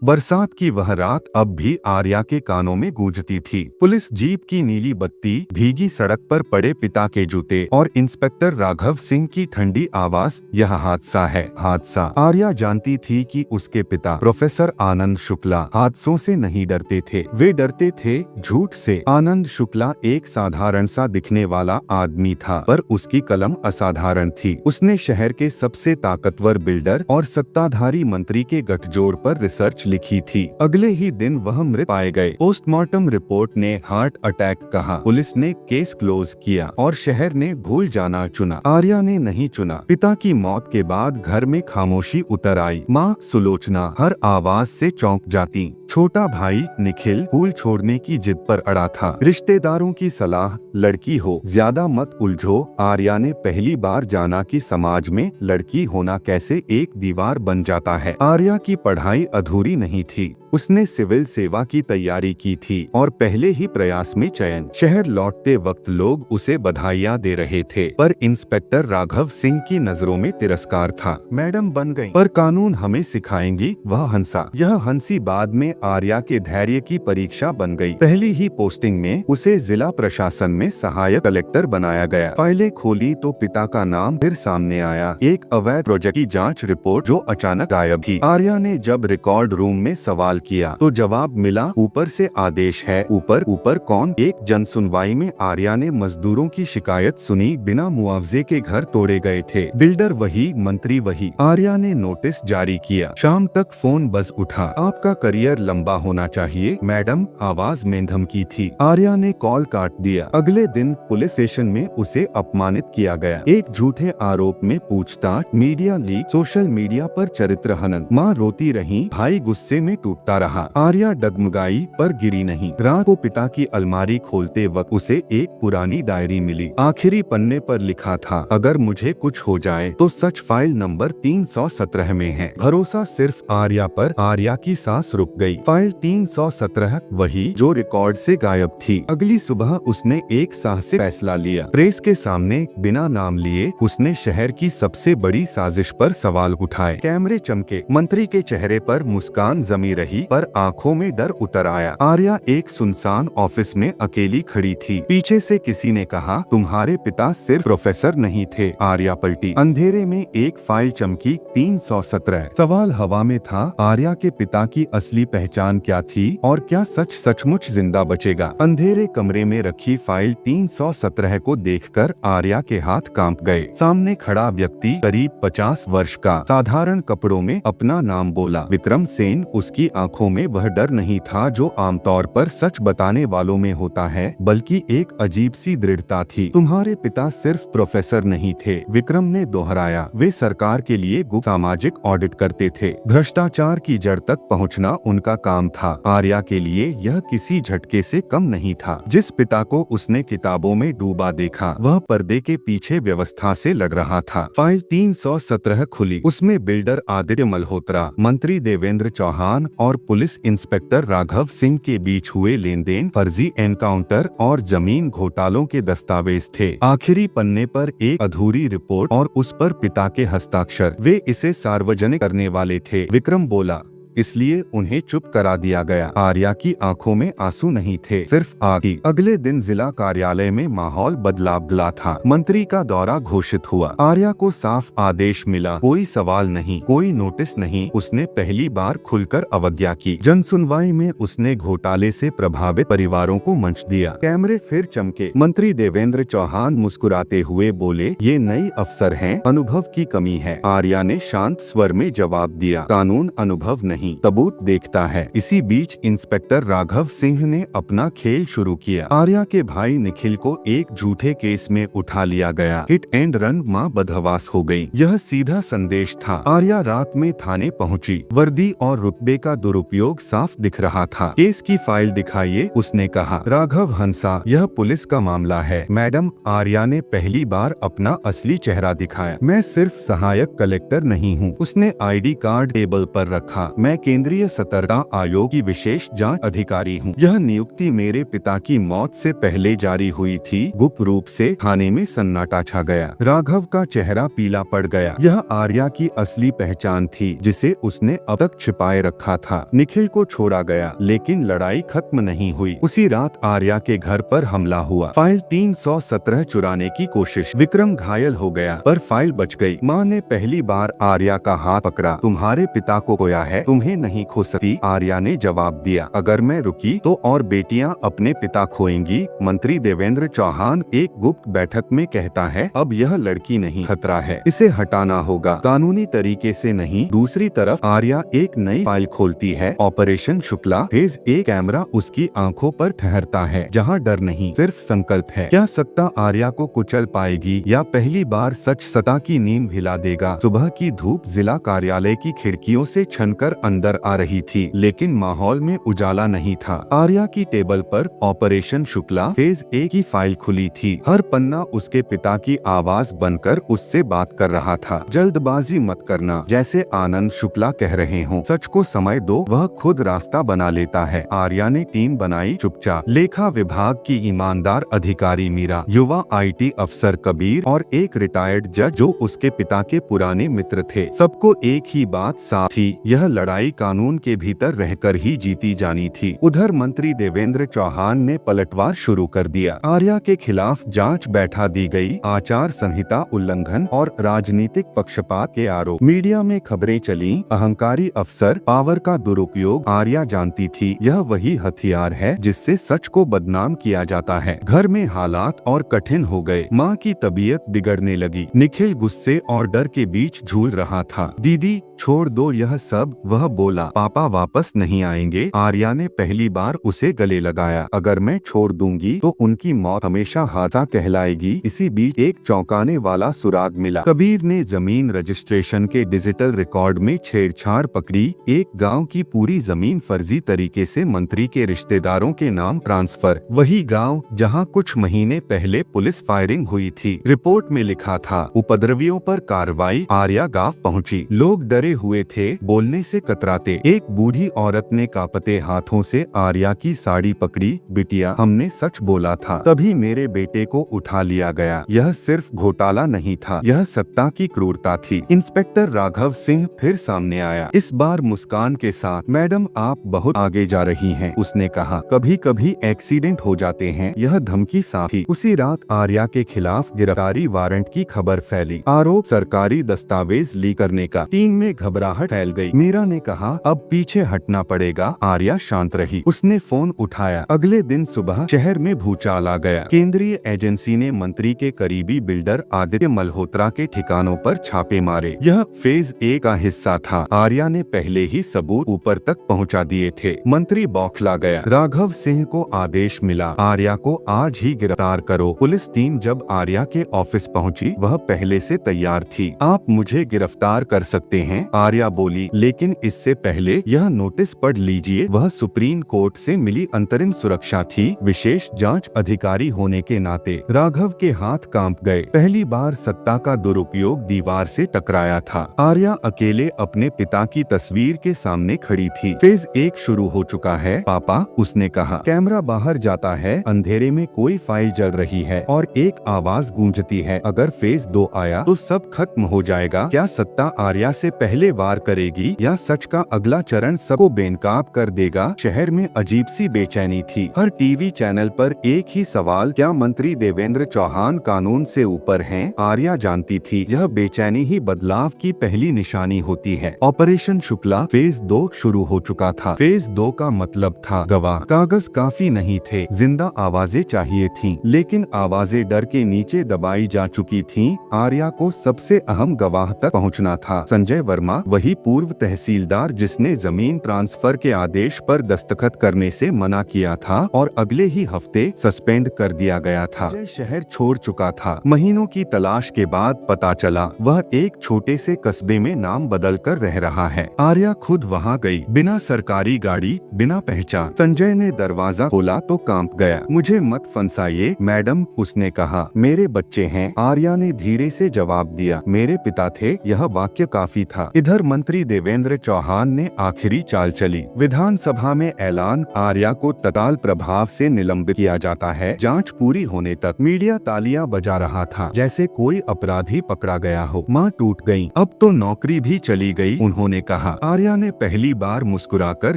बरसात की वह रात अब भी आर्या के कानों में गूंजती थी। पुलिस जीप की नीली बत्ती, भीगी सड़क पर पड़े पिता के जूते और इंस्पेक्टर राघव सिंह की ठंडी आवाज, यह हादसा है, हादसा। आर्या जानती थी कि उसके पिता प्रोफेसर आनंद शुक्ला हादसों से नहीं डरते थे, वे डरते थे झूठ से। आनंद शुक्ला एक साधारण सा दिखने वाला आदमी था, पर उसकी कलम असाधारण थी। उसने शहर के सबसे ताकतवर बिल्डर और सत्ताधारी मंत्री के गठजोड़ पर रिसर्च लिखी थी। अगले ही दिन वह मृत पाए गए। पोस्टमार्टम रिपोर्ट ने हार्ट अटैक कहा। पुलिस ने केस क्लोज किया और शहर ने भूल जाना चुना। आर्या ने नहीं चुना। पिता की मौत के बाद घर में खामोशी उतर आई। माँ सुलोचना हर आवाज से चौंक जाती। छोटा भाई निखिल स्कूल छोड़ने की जिद पर अड़ा था। रिश्तेदारों की सलाह, लड़की हो, ज्यादा मत उलझो। आर्या ने पहली बार जाना कि समाज में लड़की होना कैसे एक दीवार बन जाता है। आर्या की पढ़ाई अधूरी नहीं थी। उसने सिविल सेवा की तैयारी की थी और पहले ही प्रयास में चयन। शहर लौटते वक्त लोग उसे बधाइयाँ दे रहे थे, पर इंस्पेक्टर राघव सिंह की नजरों में तिरस्कार था। मैडम बन गई, पर कानून हमें सिखाएंगी, वह हंसा। यह हंसी बाद में आर्या के धैर्य की परीक्षा बन गई। पहली ही पोस्टिंग में उसे जिला प्रशासन में सहायक कलेक्टर बनाया गया। फाइलें खोली तो पिता का नाम फिर सामने आया। एक अवैध प्रोजेक्ट की जांच रिपोर्ट जो अचानक गायब थी। आर्या ने जब रिकॉर्ड रूम में सवाल किया तो जवाब मिला, ऊपर से आदेश है। ऊपर ऊपर कौन? एक जन सुनवाई में आर्या ने मजदूरों की शिकायत सुनी। बिना मुआवजे के घर तोड़े गए थे, बिल्डर वही, मंत्री वही। आर्या ने नोटिस जारी किया। शाम तक फोन बज उठा। आपका करियर लंबा होना चाहिए मैडम, आवाज में धमकी थी। आर्या ने कॉल काट दिया। अगले दिन पुलिस स्टेशन में उसे अपमानित किया गया। एक झूठे आरोप में पूछताछ, मीडिया लीक, सोशल मीडिया पर चरित्र हनन। माँ रोती रही, भाई गुस्से में टूटता रहा। आर्या डगमगाई पर गिरी नहीं। रात को पिता की अलमारी खोलते वक्त उसे एक पुरानी डायरी मिली। आखिरी पन्ने पर लिखा था, अगर मुझे कुछ हो जाए तो सच फाइल नंबर 317 में है। भरोसा सिर्फ आर्या पर। आर्या की सांस रुक गई। फाइल 317 वही जो रिकॉर्ड से गायब थी। अगली सुबह उसने एक साहसी फैसला लिया। प्रेस के सामने बिना नाम लिए उसने शहर की सबसे बड़ी साजिश पर सवाल उठाए। कैमरे चमके, मंत्री के चेहरे पर मुस्कान जमी रही, पर आंखों में डर उतर आया। आर्या एक सुनसान ऑफिस में अकेली खड़ी थी। पीछे से किसी ने कहा, तुम्हारे पिता सिर्फ प्रोफेसर नहीं थे। आर्या पलटी। अंधेरे में एक फाइल चमकी, 317। सवाल हवा में था, आर्या के पिता की असली पहचान क्या थी और क्या सच सचमुच जिंदा बचेगा? अंधेरे कमरे में रखी फाइल 317 को देखकर आर्या के हाथ कांप गए। सामने खड़ा व्यक्ति करीब 50 वर्ष का, साधारण कपड़ों में अपना नाम बोला, विक्रम सेन। उसकी आंखों में वह डर नहीं था जो आमतौर पर सच बताने वालों में होता है, बल्कि एक अजीब सी दृढ़ता थी। तुम्हारे पिता सिर्फ प्रोफेसर नहीं थे, विक्रम ने दोहराया। वे सरकार के लिए सामाजिक ऑडिट करते थे। भ्रष्टाचार की जड़ तक पहुंचना उनका काम था। आर्या के लिए यह किसी झटके से कम नहीं था। जिस पिता को उसने किताबों में डूबा देखा, वह पर्दे के पीछे व्यवस्था से लग रहा था। फाइल 317 खुली। उसमें बिल्डर आदित्य मल्होत्रा, मंत्री देवेंद्र चौहान और पुलिस इंस्पेक्टर राघव सिंह के बीच हुए लेनदेन, फर्जी एनकाउंटर और जमीन घोटालों के दस्तावेज थे। आखिरी पन्ने पर एक अधूरी रिपोर्ट और उस पर पिता के हस्ताक्षर। वे इसे सार्वजनिक करने वाले थे। विक्रम बोला, इसलिए उन्हें चुप करा दिया गया। आर्या की आंखों में आंसू नहीं थे, सिर्फ आग थी। अगले दिन जिला कार्यालय में माहौल बदला था। मंत्री का दौरा घोषित हुआ। आर्या को साफ आदेश मिला, कोई सवाल नहीं, कोई नोटिस नहीं। उसने पहली बार खुलकर अवज्ञा की। जन सुनवाई में उसने घोटाले से प्रभावित परिवारों को मंच दिया। कैमरे फिर चमके। मंत्री देवेंद्र चौहान मुस्कुराते हुए बोले, ये नई अफसर हैं, अनुभव की कमी है। आर्या ने शांत स्वर में जवाब दिया, कानून अनुभव नहीं, सबूत देखता है। इसी बीच इंस्पेक्टर राघव सिंह ने अपना खेल शुरू किया। आर्या के भाई निखिल को एक झूठे केस में उठा लिया गया। Hit and run. मां बदहवास हो गई। यह सीधा संदेश था। आर्या रात में थाने पहुंची। वर्दी और रुतबे का दुरुपयोग साफ दिख रहा था। केस की फाइल दिखाइए, उसने कहा। राघव हंसा, यह पुलिस का मामला है मैडम। आर्या ने पहली बार अपना असली चेहरा दिखाया। मैं सिर्फ सहायक कलेक्टर नहीं हूँ। उसने ID कार्ड टेबल पर रखा। मैं मैं केंद्रीय सतर्कता आयोग की विशेष जांच अधिकारी हूँ। यह नियुक्ति मेरे पिता की मौत से पहले जारी हुई थी। गुप्त रूप से थाने में सन्नाटा छा गया। राघव का चेहरा पीला पड़ गया। यह आर्या की असली पहचान थी, जिसे उसने अब तक छिपाए रखा था। निखिल को छोड़ा गया, लेकिन लड़ाई खत्म नहीं हुई। उसी रात आर्या के घर पर हमला हुआ। फाइल 317 चुराने की कोशिश। विक्रम घायल हो गया, पर फाइल बच गई। माँ ने पहली बार आर्या का हाथ पकड़ा। तुम्हारे पिता को खोया है, तुम्हें नहीं खो सकती। आर्या ने जवाब दिया, अगर मैं रुकी तो और बेटियां अपने पिता खोएंगी। मंत्री देवेंद्र चौहान एक गुप्त बैठक में कहता है, अब यह लड़की नहीं खतरा है, इसे हटाना होगा, कानूनी तरीके से नहीं। दूसरी तरफ आर्या एक नई फाइल खोलती है, ऑपरेशन शुक्ला फेज 1। कैमरा उसकी आंखों पर ठहरता है, जहां डर नहीं सिर्फ संकल्प है। क्या सत्ता आर्या को कुचल पाएगी, या पहली बार सच सत्ता की नींद हिला देगा? सुबह की धूप जिला कार्यालय की खिड़कियों से छनकर अंदर आ रही थी, लेकिन माहौल में उजाला नहीं था। आर्या की टेबल पर ऑपरेशन शुक्ला फेज 1 की फाइल खुली थी। हर पन्ना उसके पिता की आवाज बनकर उससे बात कर रहा था। जल्दबाजी मत करना, जैसे आनंद शुक्ला कह रहे हों। सच को समय दो, वह खुद रास्ता बना लेता है। आर्या ने टीम बनाई चुपचाप। लेखा विभाग की ईमानदार अधिकारी मीरा, युवा IT अफसर कबीर और एक रिटायर्ड जज जो उसके पिता के पुराने मित्र थे। सबको एक ही बात साफ थी, यह लड़ाई कानून के भीतर रहकर ही जीती जानी थी। उधर मंत्री देवेंद्र चौहान ने पलटवार शुरू कर दिया। आर्या के खिलाफ जांच बैठा दी गई। आचार संहिता उल्लंघन और राजनीतिक पक्षपात के आरोप। मीडिया में खबरें चली, अहंकारी अफसर, पावर का दुरुपयोग। आर्या जानती थी यह वही हथियार है जिससे सच को बदनाम किया जाता है। घर में हालात और कठिन हो गए। माँ की तबीयत बिगड़ने लगी। निखिल गुस्से और डर के बीच झूल रहा था। दीदी छोड़ दो यह सब, वह बोला। पापा वापस नहीं आएंगे। आर्या ने पहली बार उसे गले लगाया। अगर मैं छोड़ दूंगी तो उनकी मौत हमेशा हादसा कहलाएगी। इसी बीच एक चौंकाने वाला सुराग मिला। कबीर ने जमीन रजिस्ट्रेशन के डिजिटल रिकॉर्ड में छेड़छाड़ पकड़ी। एक गांव की पूरी जमीन फर्जी तरीके से मंत्री के रिश्तेदारों के नाम ट्रांसफर। वही गांव जहां कुछ महीने पहले पुलिस फायरिंग हुई थी। रिपोर्ट में लिखा था, उपद्रवियों पर कार्रवाई। आर्या गांव पहुंची। लोग डरे हुए थे, बोलने से कतराते। एक बूढ़ी औरत ने कांपते हाथों से आर्या की साड़ी पकड़ी। बिटिया, हमने सच बोला था, तभी मेरे बेटे को उठा लिया गया। यह सिर्फ घोटाला नहीं था, यह सत्ता की क्रूरता थी। इंस्पेक्टर राघव सिंह फिर सामने आया, इस बार मुस्कान के साथ। मैडम आप बहुत आगे जा रही हैं, उसने कहा। कभी कभी एक्सीडेंट हो जाते हैं। यह धमकी साफ थी। उसी रात आर्या के खिलाफ गिरफ्तारी वारंट की खबर फैली। आरोप सरकारी दस्तावेज लीक करने का। टीम में घबराहट फैल गई। मीरा ने कहा, अब पीछे हटना पड़ेगा। आर्या शांत रही। उसने फोन उठाया। अगले दिन सुबह शहर में भूचाल आ गया। केंद्रीय एजेंसी ने मंत्री के करीबी बिल्डर आदित्य मल्होत्रा के ठिकानों पर छापे मारे। यह फेज 1 का हिस्सा था। आर्या ने पहले ही सबूत ऊपर तक पहुंचा दिए थे। मंत्री बौखला गया। राघव सिंह को आदेश मिला, आर्या को आज ही गिरफ्तार करो। पुलिस टीम जब आर्या के ऑफिस पहुंची, वह पहले से तैयार थी। आप मुझे गिरफ्तार कर सकते हैं, आर्या बोली, लेकिन इससे पहले यह नोटिस पढ़ लीजिए। वह सुप्रीम कोर्ट से मिली अंतरिम सुरक्षा थी। विशेष जांच अधिकारी होने के नाते राघव के हाथ कांप गए। पहली बार सत्ता का दुरुपयोग दीवार से टकराया था। आर्या अकेले अपने पिता की तस्वीर के सामने खड़ी थी। फेज 1 शुरू हो चुका है पापा, उसने कहा। कैमरा बाहर जाता है। अंधेरे में कोई फाइल जल रही है और एक आवाज गूंजती है, अगर फेज 2 आया तो सब खत्म हो जाएगा। क्या सत्ता आर्या से पहले वार करेगी, या सच का अगला चरण सबको बेनकाब कर देगा? शहर में अजीब सी बेचैनी थी। हर टीवी चैनल पर एक ही सवाल, क्या मंत्री देवेंद्र चौहान कानून से ऊपर हैं? आर्या जानती थी यह बेचैनी ही बदलाव की पहली निशानी होती है। ऑपरेशन शुक्ला फेज 2 शुरू हो चुका था। फेज 2 का मतलब था गवाह। कागज काफी नहीं थे, जिंदा आवाजें चाहिए थीं, लेकिन आवाजें डर के नीचे दबाई जा चुकी थीं। आर्या को सबसे अहम गवाह तक पहुंचना था। संजय वर्मा, वही पूर्व तहसीलदार जिसने जमीन ट्रांसफर के आदेश पर दस्तखत करने से मना किया था और अगले ही हफ्ते सस्पेंड कर दिया गया था। शहर छोड़ चुका था। महीनों की तलाश के बाद पता चला वह एक छोटे से कस्बे में नाम बदलकर रह रहा है। आर्या खुद वहां गई, बिना सरकारी गाड़ी, बिना पहचान। संजय ने दरवाजा खोला तो कांप गया। मुझे मत फंसाइए मैडम, उसने कहा। मेरे बच्चे हैं, आर्या ने धीरे से जवाब दिया। मेरे पिता थे। यह वाक्य काफी था। इधर मंत्री देवेंद्र चौहान ने आखिरी चाल चली। विधानसभा में ऐलान, आर्या को तत्काल प्रभाव से निलंबित किया जाता है। जांच पूरी होने तक मीडिया तालियां बजा रहा था, जैसे कोई अपराधी पकड़ा गया हो। मां टूट गईं, अब तो नौकरी भी चली गई, उन्होंने कहा। आर्या ने पहली बार मुस्कुराकर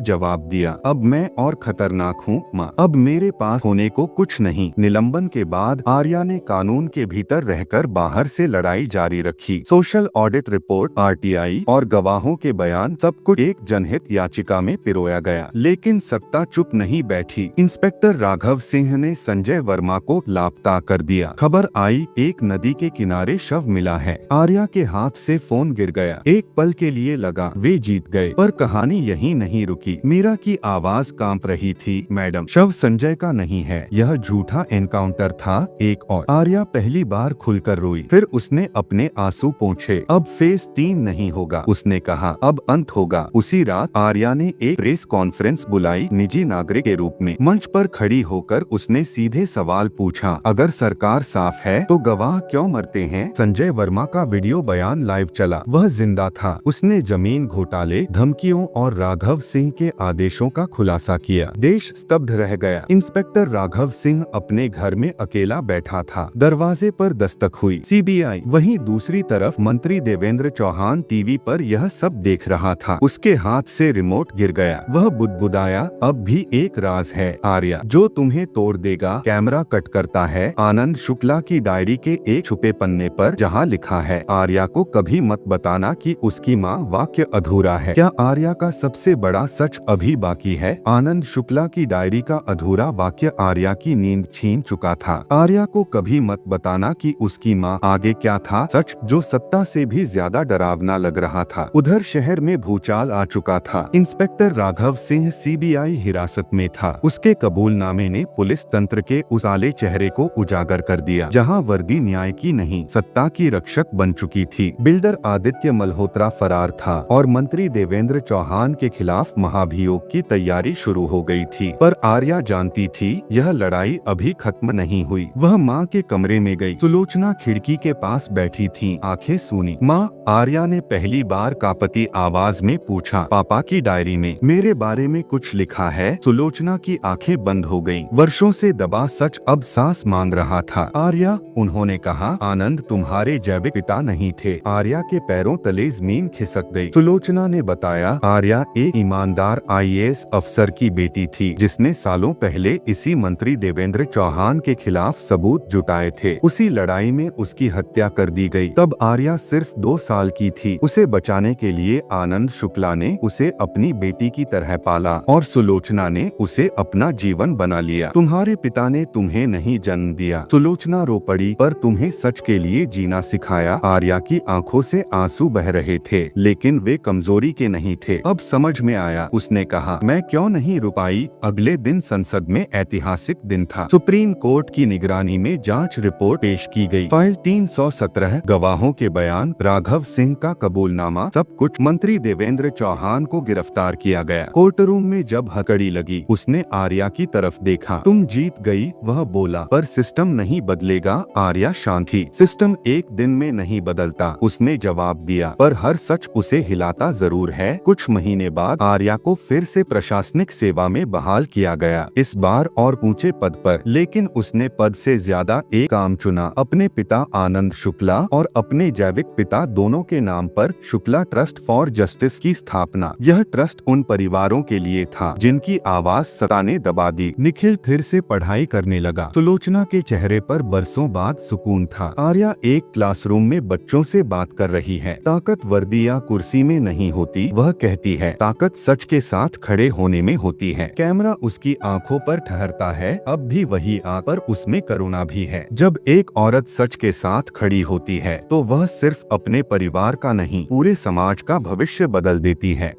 जवाब दिया, अब मैं और खतरनाक हूँ मां, अब मेरे पास होने को कुछ नहीं। निलंबन के बाद आर्या ने कानून के भीतर रहकर बाहर से लड़ाई जारी रखी। सोशल ऑडिट रिपोर्ट, आरटीआई और गवाहों के बयान, सब कुछ एक जनहित याचिका में पिरोया गया। लेकिन सत्ता चुप नहीं बैठी। इंस्पेक्टर राघव सिंह ने संजय वर्मा को लापता कर दिया। खबर आई, एक नदी के किनारे शव मिला है। आर्या के हाथ से फोन गिर गया। एक पल के लिए लगा वे जीत गए, पर कहानी यहीं नहीं रुकी। मीरा की आवाज कांप रही थी, मैडम, शव संजय का नहीं है, यह झूठा एनकाउंटर था, एक और। आर्या पहली बार खुलकर रोई, फिर उसने अपने आंसू पोंछे। अब फेज 3 नहीं होगा, उसने कहा, अब अंत होगा। उसी रात आर्या ने एक प्रेस कॉन्फ्रेंस बुलाई, निजी नागरिक के रूप में। मंच पर खड़ी होकर उसने सीधे सवाल पूछा, अगर सरकार साफ है तो गवाह क्यों मरते हैं? संजय वर्मा का वीडियो बयान लाइव चला। वह जिंदा था। उसने जमीन घोटाले, धमकियों और राघव सिंह के आदेशों का खुलासा किया। देश स्तब्ध रह गया। इंस्पेक्टर राघव सिंह अपने घर में अकेला बैठा था। दरवाजे पर दस्तक हुई, सीबीआई। वहीं दूसरी तरफ मंत्री देवेंद्र चौहान टीवी पर यह सब देख रहा था। उसके हाथ से रिमोट गिर गया। वह बुदबुदाया, अब भी एक राज है आर्या, जो तुम्हें तोड़ देगा। कैमरा कट करता है आनंद शुक्ला की डायरी के एक छुपे पन्ने पर, जहाँ लिखा है, आर्या को कभी मत बताना कि उसकी माँ। वाक्य अधूरा है। क्या आर्या का सबसे बड़ा सच अभी बाकी है? आनंद शुक्ला की डायरी का अधूरा वाक्य आर्या की नींद छीन चुका था। आर्या को कभी मत बताना कि उसकी माँ। आगे क्या था सच, जो सत्ता से भी ज्यादा डरावना लग रहा था? उधर शहर में भूचाल आ चुका था। इंस्पेक्टर राघव सिंह सीबीआई हिरासत में था। उसके कबूलनामे ने पुलिस तंत्र के उस काले चेहरे को उजागर कर दिया, जहां वर्दी न्याय की नहीं, सत्ता की रक्षक बन चुकी थी। बिल्डर आदित्य मल्होत्रा फरार था और मंत्री देवेंद्र चौहान के खिलाफ महाभियोग की तैयारी शुरू हो गई थी। पर आर्या जानती थी, यह लड़ाई अभी खत्म नहीं हुई। वह माँ के कमरे में गई। सुलोचना खिड़की के पास बैठी थी, आंखें सूनी। माँ, आर्या ने पहली बार कांपती आवाज में पूछा, पापा की डायरी में मेरे बारे में कुछ लिखा है? सुलोचना की आंखें बंद हो गईं। वर्षों से दबा सच अब सांस मांग रहा था। आर्या, उन्होंने कहा, आनंद तुम्हारे जैविक पिता नहीं थे। आर्या के पैरों तले जमीन खिसक गई। सुलोचना ने बताया, आर्या एक ईमानदार आईएएस अफसर की बेटी थी, जिसने सालों पहले इसी मंत्री देवेंद्र चौहान के खिलाफ सबूत जुटाए थे। उसी लड़ाई में उसकी हत्या कर दी गई। तब आर्या सिर्फ 2 साल की थी। उसे बचाने के लिए आनंद शुक्ला ने उसे अपनी बेटी की तरह पाला और सुलोचना ने उसे अपना जीवन बना लिया। तुम्हारे पिता ने तुम्हें नहीं जन्म दिया। सुलोचना रो पड़ी, पर तुम्हें सच के लिए जीना सिखाया। आर्या की आंखों से आंसू बह रहे थे, लेकिन वे कमजोरी के नहीं थे। अब समझ में आया, उसने कहा, मैं क्यों नहीं रुपाई। अगले दिन संसद में ऐतिहासिक दिन था। सुप्रीम कोर्ट की निगरानी में जांच रिपोर्ट पेश की गई। फाइल 317, गवाहों के बयान, राघव सिंह का कबूलनामा, सब कुछ। मंत्री देवेंद्र चौहान को गिरफ्तार किया गया। कोर्ट रूम में जब हथकड़ी लगी, उसने आर्या की तरफ देखा। तुम जीत गई, वह बोला, पर सिस्टम नहीं बदलेगा। आर्या शांत थी। सिस्टम एक दिन में नहीं बदलता, उसने जवाब दिया, पर हर सच उसे हिलाता जरूर है। कुछ महीने बाद आर्या को फिर से प्रशासनिक सेवा में बहाल किया गया, इस बार और ऊंचे पद पर। लेकिन उसने पद से ज्यादा एक काम चुना, अपने पिता आनंद शुक्ला और अपने जैविक पिता दोनों के नाम पर शुक्ला ट्रस्ट फॉर जस्टिस की स्थापना। यह ट्रस्ट उन परिवारों के लिए था जिनकी आवाज सत्ता ने दबा दी। निखिल फिर से पढ़ाई करने लगा। सुलोचना के चेहरे पर बरसों बाद सुकून था। आर्या एक क्लासरूम में बच्चों से बात कर रही है। ताकत वर्दी या कुर्सी में नहीं होती, वह कहती है, ताकत सच के साथ खड़े होने में होती है। कैमरा उसकी आंखों पर ठहरता है, अब भी वही आंख, पर उसमें करुणा भी है। जब एक औरत सच के साथ खड़ी होती है, तो वह सिर्फ अपने परिवार का नहीं, पूरे समाज का भविष्य बदल देती है।